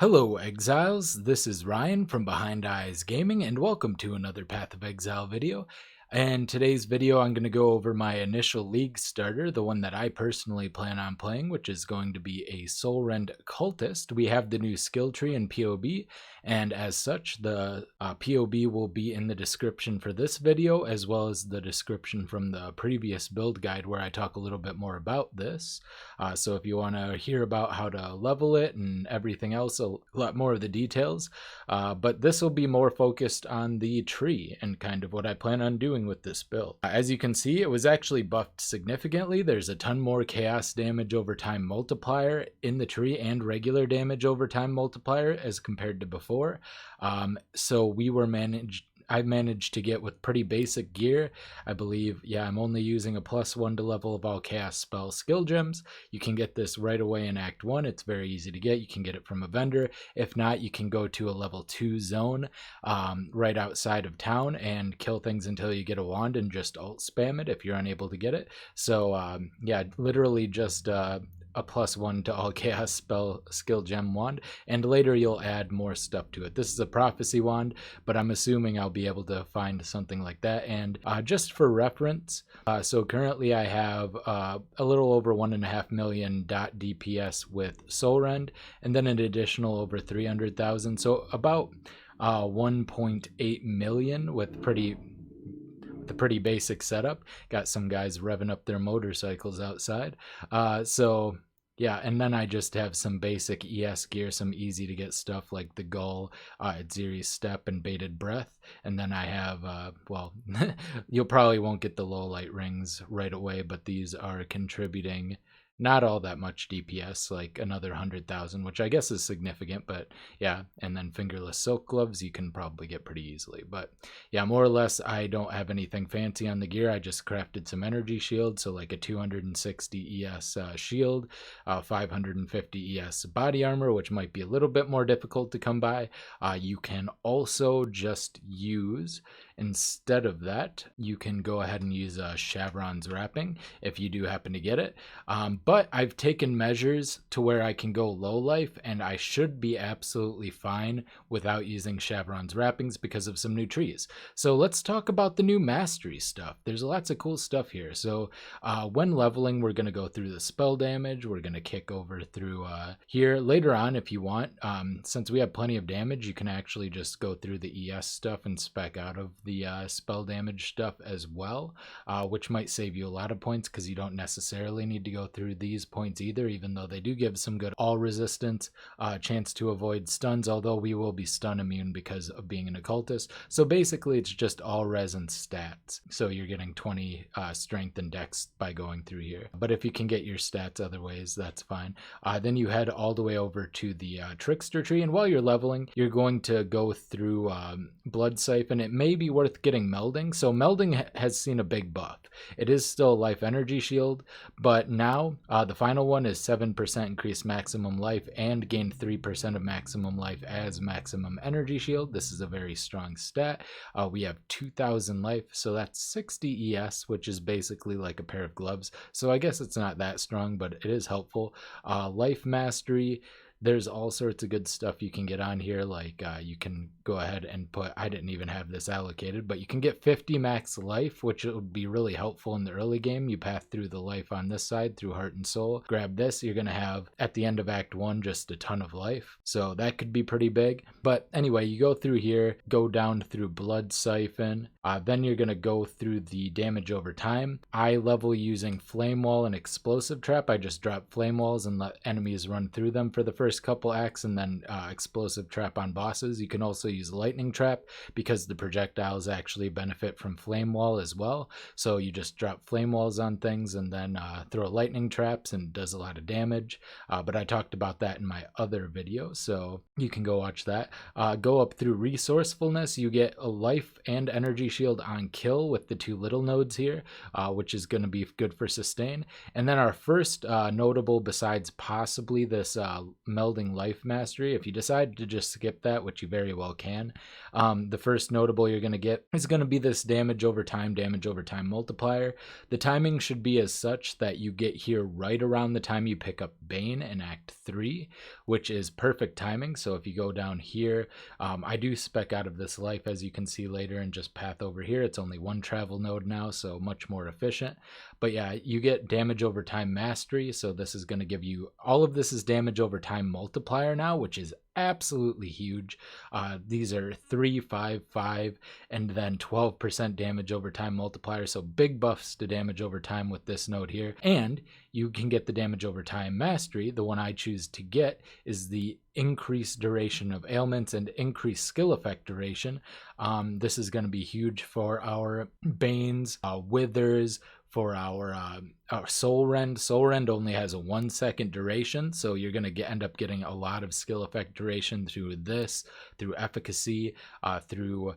Hello, Exiles. This is Ryan from Behind Eyes Gaming, and welcome to another Path of Exile video. And today's video, I'm going to go over my initial league starter, the one that I personally plan on playing, which is going to be a Soulrend Occultist. We have the new skill tree in POB, and as such, the POB will be in the description for this video, as well as the description from the previous build guide where I talk a little bit more about this. So if you want to hear about how to level it and everything else, a lot more of the details. But this will be more focused on the tree and kind of what I plan on doing with this build. As you can see, it was actually buffed significantly. There's a ton more chaos damage over time multiplier in the tree and regular damage over time multiplier as compared to before. So I managed to get with pretty basic gear. I believe, I'm only using a +1 to level of all chaos spell skill gems. You can get this right away in Act 1. It's very easy to get. You can get it from a vendor. If not, you can go to a level 2 zone right outside of town and kill things until you get a wand and just ult spam it if you're unable to get it. So literally just a +1 to all chaos spell skill gem wand, and later you'll add more stuff to it. This is a prophecy wand, but I'm assuming I'll be able to find something like that. And just for reference, so currently I have a little over 1.5 million DPS with Soulrend, and then an additional over 300,000, so about 1.8 million with a pretty basic setup. Got some guys revving up their motorcycles outside. And then I just have some basic ES gear, some easy to get stuff like the Gull, Adziri's Step, and Bated Breath. And then I have, you'll probably won't get the low light rings right away, but these are contributing not all that much DPS, like another 100,000, which I guess is significant, but yeah. And then fingerless silk gloves you can probably get pretty easily. But yeah, more or less, I don't have anything fancy on the gear. I just crafted some energy shields, so like a 260 ES shield, 550 ES body armor, which might be a little bit more difficult to come by. You can also just use, instead of that, you can go ahead and use Shavronne's wrapping if you do happen to get it. But I've taken measures to where I can go low life, and I should be absolutely fine without using Shavronne's wrappings because of some new trees. So let's talk about the new mastery stuff. There's lots of cool stuff here. So when leveling, we're going to go through the spell damage. We're going to kick over through here later on if you want. Since we have plenty of damage, you can actually just go through the ES stuff and spec out of the spell damage stuff as well, which might save you a lot of points because you don't necessarily need to go through these points either, even though they do give some good all resistance, chance to avoid stuns, although we will be stun immune because of being an occultist. So basically it's just all res and stats, so you're getting 20 strength and dex by going through here. But if you can get your stats other ways, that's fine. Then you head all the way over to the trickster tree, and while you're leveling, you're going to go through blood siphon. It may be worth getting melding. So melding has seen a big buff. It is still life energy shield, but now the final one is 7% increased maximum life and gain 3% of maximum life as maximum energy shield. This is a very strong stat. We have 2,000 life, so that's 60 ES, which is basically like a pair of gloves. So I guess it's not that strong, but it is helpful. Life mastery. There's all sorts of good stuff you can get on here, like you can go ahead and put, I didn't even have this allocated, but you can get 50 max life, which would be really helpful in the early game. You path through the life on this side through heart and soul. Grab this, you're going to have at the end of Act 1 just a ton of life, so that could be pretty big. But anyway, you go through here, go down through blood siphon, then you're going to go through the damage over time. I level using flame wall and explosive trap. I just drop flame walls and let enemies run through them for the first couple acts, and then explosive trap on bosses. You can also use lightning trap because the projectiles actually benefit from flame wall as well. So you just drop flame walls on things and then throw lightning traps, and it does a lot of damage. But I talked about that in my other video, so you can go watch that. Go up through resourcefulness. You get a life and energy Shield on kill with the 2 little nodes here, which is going to be good for sustain. And then our first notable, besides possibly this Melding Life Mastery, if you decide to just skip that, which you very well can, the first notable you're going to get is going to be this damage over time multiplier. The timing should be as such that you get here right around the time you pick up Bane in Act 3, which is perfect timing. So if you go down here, I do spec out of this life, as you can see later, and just path over here. It's only 1 travel node now, so much more efficient. But yeah, you get damage over time mastery, so this is going to give you, all of this is damage over time multiplier now, which is absolutely huge. These are 3, 5, 5, and then 12% damage over time multiplier, so big buffs to damage over time with this node here. And you can get the damage over time mastery. The one I choose to get is the increased duration of ailments and increased skill effect duration. This is going to be huge for our Banes, Withers, for our Soulrend. Soulrend only has a 1 second duration, so you're going to end up getting a lot of skill effect duration through this, through efficacy, through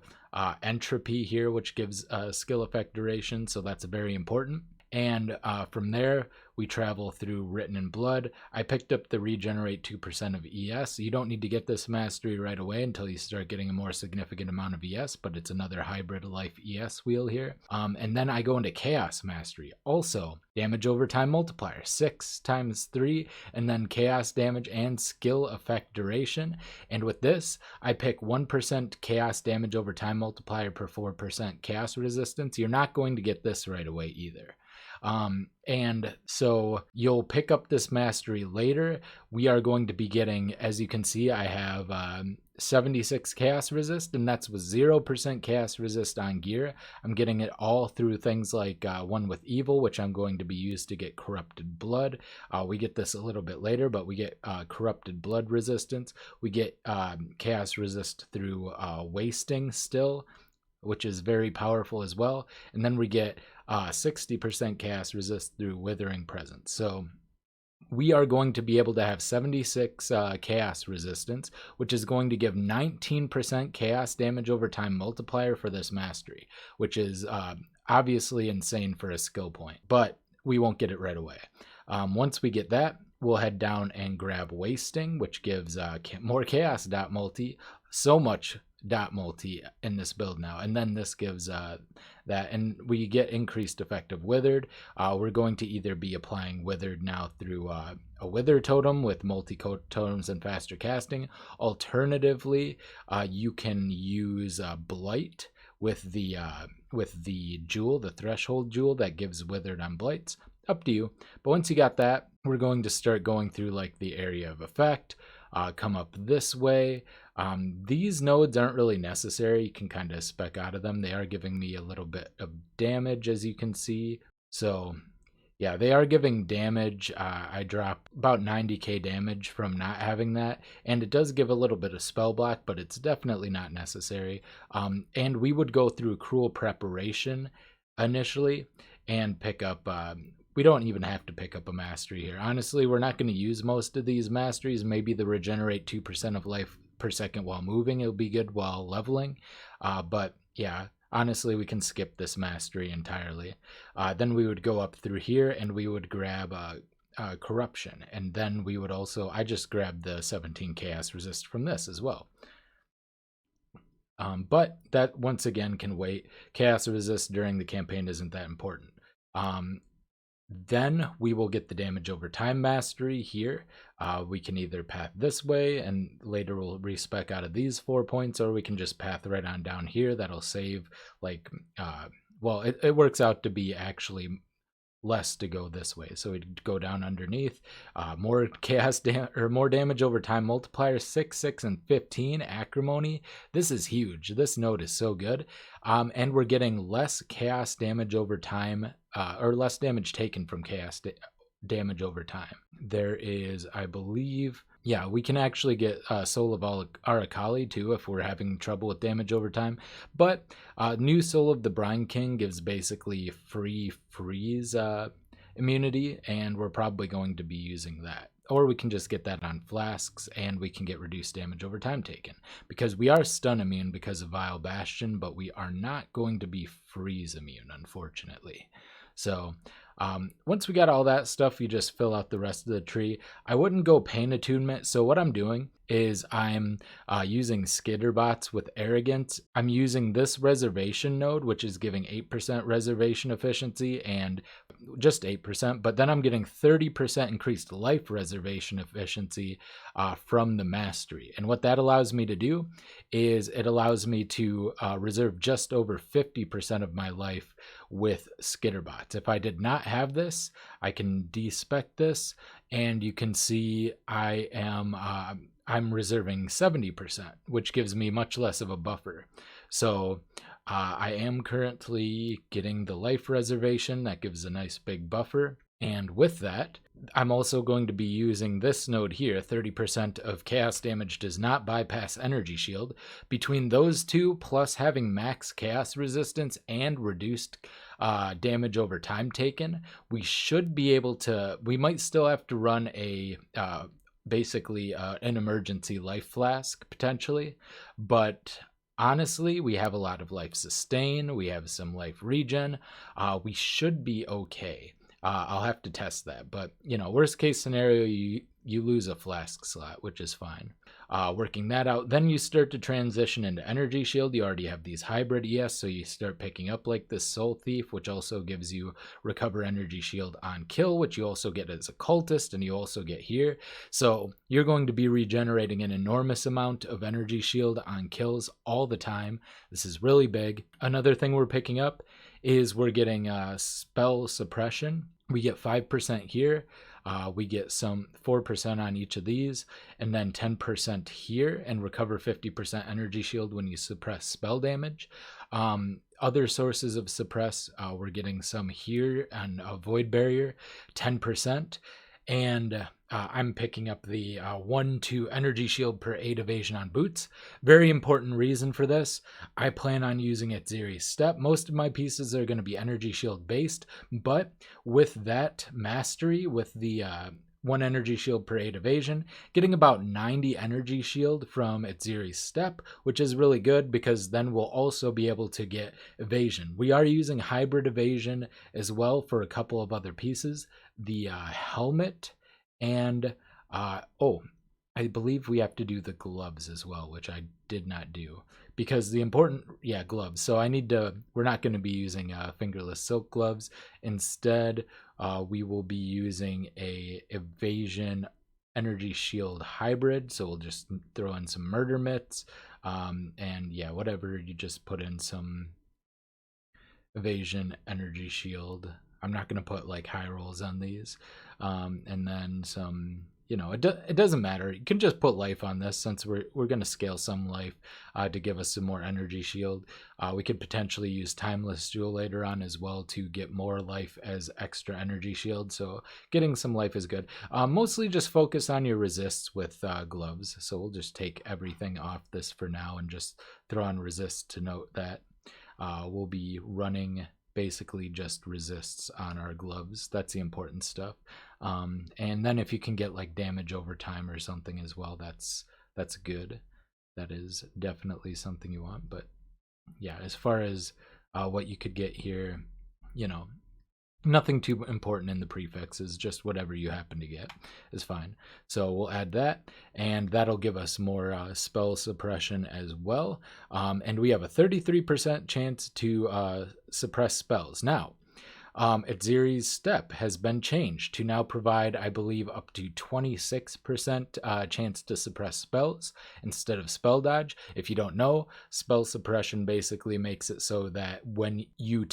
entropy here, which gives skill effect duration, so that's very important. And from there, we travel through Written in Blood. I picked up the regenerate 2% of ES. You don't need to get this mastery right away until you start getting a more significant amount of ES, but it's another hybrid life ES wheel here. And then I go into Chaos Mastery. Also, damage over time multiplier, 6 times 3, and then chaos damage and skill effect duration. And with this, I pick 1% chaos damage over time multiplier per 4% chaos resistance. You're not going to get this right away either. And so you'll pick up this mastery later. We are going to be getting, as you can see, I have 76 chaos resist, and that's with 0% chaos resist on gear. I'm getting it all through things like one with evil, which I'm going to be used to get corrupted blood. We get this a little bit later, but we get corrupted blood resistance. We get chaos resist through wasting still, which is very powerful as well. And then we get 60% chaos resist through withering presence. So we are going to be able to have 76 chaos resistance, which is going to give 19% chaos damage over time multiplier for this mastery, which is obviously insane for a skill point, but we won't get it right away. Once we get that, we'll head down and grab wasting, which gives more chaos dot multi, so much dot multi in this build now, and then this gives that, and we get increased effect of withered. We're going to either be applying withered now through a wither totem with multi-coat totems and faster casting. Alternatively, you can use blight with the jewel, the threshold jewel that gives withered on blights. Up to you. But once you got that, we're going to start going through like the area of effect, come up this way. These nodes aren't really necessary. You can kind of spec out of them. They are giving me a little bit of damage, as you can see. So yeah, they are giving damage. I drop about 90k damage from not having that, and it does give a little bit of spell block, but it's definitely not necessary. And we would go through Cruel Preparation initially and pick up we don't even have to pick up a mastery here. Honestly, we're not going to use most of these masteries. Maybe the regenerate 2% of life per second while moving, it'll be good while leveling. But yeah, honestly, we can skip this mastery entirely. Then we would go up through here and we would grab corruption. And then we would also, I just grabbed the 17 chaos resist from this as well. But that once again can wait. Chaos resist during the campaign isn't that important. Then we will get the damage over time mastery here. We can either path this way and later we'll respec out of these 4 points, or we can just path right on down here. That'll save like well, it works out to be actually less to go this way, so we'd go down underneath. More chaos more damage over time multiplier, 6, 6, and 15 acrimony. This is huge. This node is so good. And we're getting less chaos damage over time, or less damage taken from chaos damage over time. There is, I believe, yeah, we can actually get Soul of Arakali too if we're having trouble with damage over time. But new Soul of the Brine King gives basically free freeze immunity, and we're probably going to be using that. or we can just get that on Flasks, and we can get reduced damage over time taken. Because we are stun immune because of Vile Bastion, but we are not going to be freeze immune, unfortunately. So once we got all that stuff, you just fill out the rest of the tree. I wouldn't go pain attunement. So what I'm doing is I'm using Skitterbots with Arrogance. I'm using this reservation node, which is giving 8% reservation efficiency and just 8%, but then I'm getting 30% increased life reservation efficiency from the mastery. And what that allows me to do is it allows me to reserve just over 50% of my life with Skitterbots. If I did not have this, I can despec this, and you can see I am I'm reserving 70%, which gives me much less of a buffer. So I am currently getting the life reservation. That gives a nice big buffer. And with that, I'm also going to be using this node here. 30% of chaos damage does not bypass energy shield. Between those two, plus having max chaos resistance and reduced damage over time taken, we should be able to, we might still have to run a basically an emergency life flask potentially, but honestly, we have a lot of life sustain, we have some life regen, we should be okay. I'll have to test that, but you know, worst case scenario, you lose a flask slot, which is fine. Working that out, then you start to transition into energy shield. You already have these hybrid ES, so you start picking up like this Soul Thief, which also gives you recover energy shield on kill, which you also get as a cultist, and you also get here. So you're going to be regenerating an enormous amount of energy shield on kills all the time. This is really big. Another thing we're picking up is we're getting spell suppression. We get 5% here. We get some 4% on each of these, and then 10% here, and recover 50% energy shield when you suppress spell damage. Other sources of suppress, we're getting some here on a void barrier, 10%. And I'm picking up the 1-2 energy shield per 8 evasion on boots. Very important reason for this. I plan on using Etziri's Step. Most of my pieces are going to be energy shield based, but with that mastery, with the 1 energy shield per 8 evasion, getting about 90 energy shield from Etziri's Step, which is really good because then we'll also be able to get evasion. We are using hybrid evasion as well for a couple of other pieces. The helmet, and I believe we have to do the gloves as well, which I did not do because the important, gloves. So we're not going to be using fingerless silk gloves. Instead, we will be using a evasion energy shield hybrid. So we'll just throw in some murder mitts, and whatever, you just put in some evasion energy shield. I'm not going to put like high rolls on these, and then some, it doesn't matter. You can just put life on this since we're going to scale some life to give us some more energy shield. We could potentially use Timeless Jewel later on as well to get more life as extra energy shield. So getting some life is good. Mostly just focus on your resists with gloves. So we'll just take everything off this for now and just throw on resist to note that we'll be running basically just resists on our gloves. That's the important stuff. And then if you can get like damage over time or something as well, that's good. That is definitely something you want. But yeah, as far as what you could get here, nothing too important in the prefixes, just whatever you happen to get is fine. So we'll add that, and that'll give us more spell suppression as well. And we have a 33% chance to suppress spells. Now, Etziri's Step has been changed to now provide, I believe, up to 26% chance to suppress spells instead of spell dodge. If you don't know, spell suppression basically makes it so that when you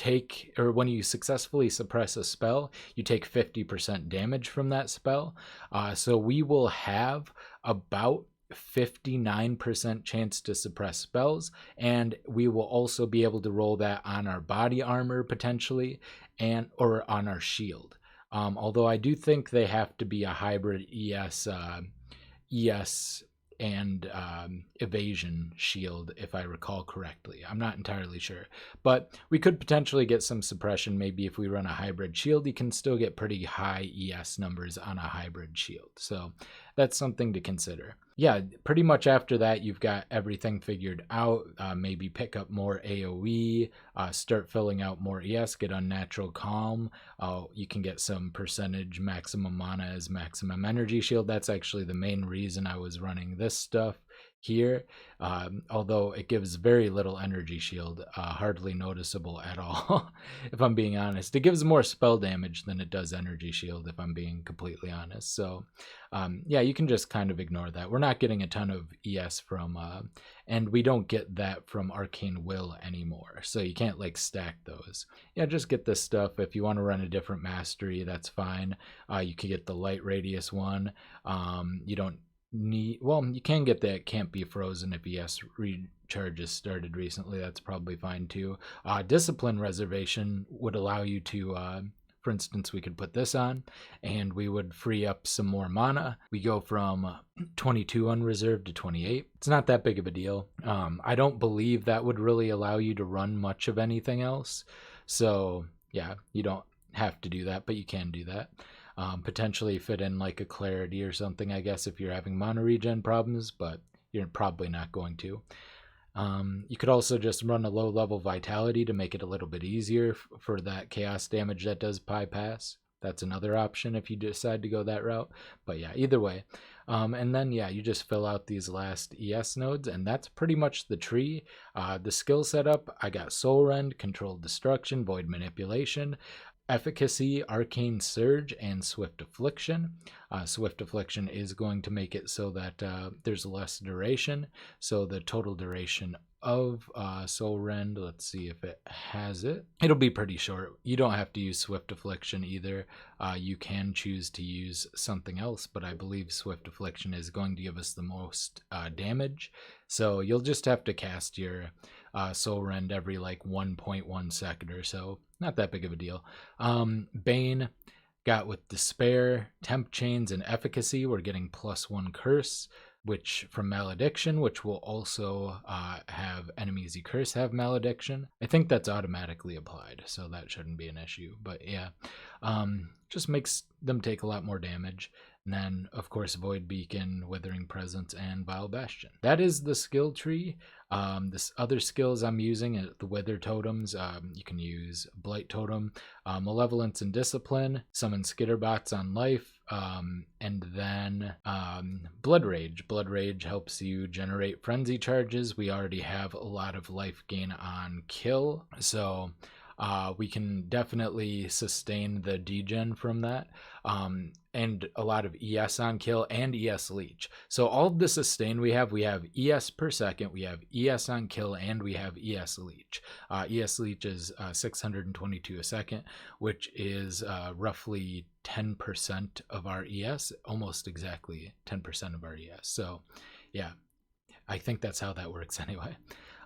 successfully suppress a spell, you take 50% damage from that spell. So we will have about 59% chance to suppress spells, and we will also be able to roll that on our body armor potentially, or on our shield. Although I do think they have to be a hybrid ES and evasion shield, if I recall correctly. I'm not entirely sure, but we could potentially get some suppression. Maybe if we run a hybrid shield, you can still get pretty high ES numbers on a hybrid shield. So that's something to consider. Yeah, pretty much after that, you've got everything figured out. Maybe pick up more AoE, start filling out more ES, get Unnatural Calm. You can get some percentage maximum mana as maximum energy shield. That's actually the main reason I was running this stuff here, although it gives very little energy shield, hardly noticeable at all. If I'm being honest, it gives more spell damage than it does energy shield, if I'm being completely honest. So yeah, you can just kind of ignore that. We're not getting a ton of ES from and we don't get that from Arcane Will anymore, so you can't like stack those. Yeah, just get this stuff. If you want to run a different mastery, that's fine. You could get the light radius one. You don't need, well, you can get that Can't Be Frozen if ES recharges started recently. That's probably fine too. Discipline Reservation would allow you to for instance, we could put this on and we would free up some more mana. We go from 22 unreserved to 28. It's not that big of a deal. I don't believe that would really allow you to run much of anything else. So yeah, you don't have to do that, but you can do that. Potentially fit in like a Clarity or something, I guess, if you're having mana regen problems, but you're probably not going to. You could also just run a low level Vitality to make it a little bit easier for that chaos damage that does bypass. That's another option if you decide to go that route. But yeah, either way. And then yeah, you just fill out these last ES nodes, and that's pretty much the tree. The skill setup, I got Soulrend, Controlled Destruction, Void Manipulation, Efficacy, Arcane Surge, and Swift Affliction. Swift Affliction is going to make it so that there's less duration. So the total duration of Soulrend, let's see if it has it. It'll be pretty short. You don't have to use Swift Affliction either. You can choose to use something else, but I believe Swift Affliction is going to give us the most damage. So you'll just have to cast your Soulrend every like 1.1 second or so. Not that big of a deal. Bane got with Despair, Temp Chains, and Efficacy. We're getting +1 Curse, which from Malediction, which will also have enemies you curse have Malediction. I think that's automatically applied, so that shouldn't be an issue. But yeah, just makes them take a lot more damage. And then, of course, Void Beacon, Withering Presence, and Vile Bastion. That is the skill tree. This other skills I'm using, the Wither Totems. You can use Blight Totem, Malevolence and Discipline, summon Skitterbots on life, and then Blood Rage. Blood Rage helps you generate frenzy charges. We already have a lot of life gain on kill, so we can definitely sustain the degen from that, and a lot of ES on kill and ES leech. So all of the sustain we have ES per second, we have ES on kill, and we have ES leech. ES leech is 622 a second, which is roughly 10% of our ES, almost exactly 10% of our ES. So yeah, I think that's how that works anyway.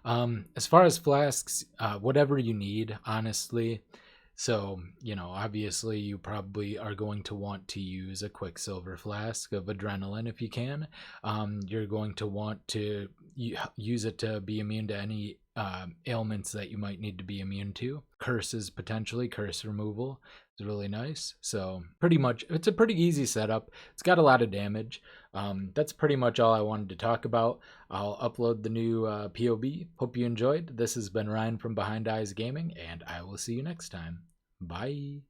As far as flasks, whatever you need, honestly. So, you know, obviously you probably are going to want to use a Quicksilver flask of adrenaline if you can. You're going to want to use it to be immune to any ailments that you might need to be immune to. Curses, potentially, curse removal is really nice. So pretty much, it's a pretty easy setup. It's got a lot of damage. That's pretty much all I wanted to talk about. I'll upload the new POB. Hope you enjoyed. This has been Ryan from Behind Eyes Gaming, and I will see you next time. Bye.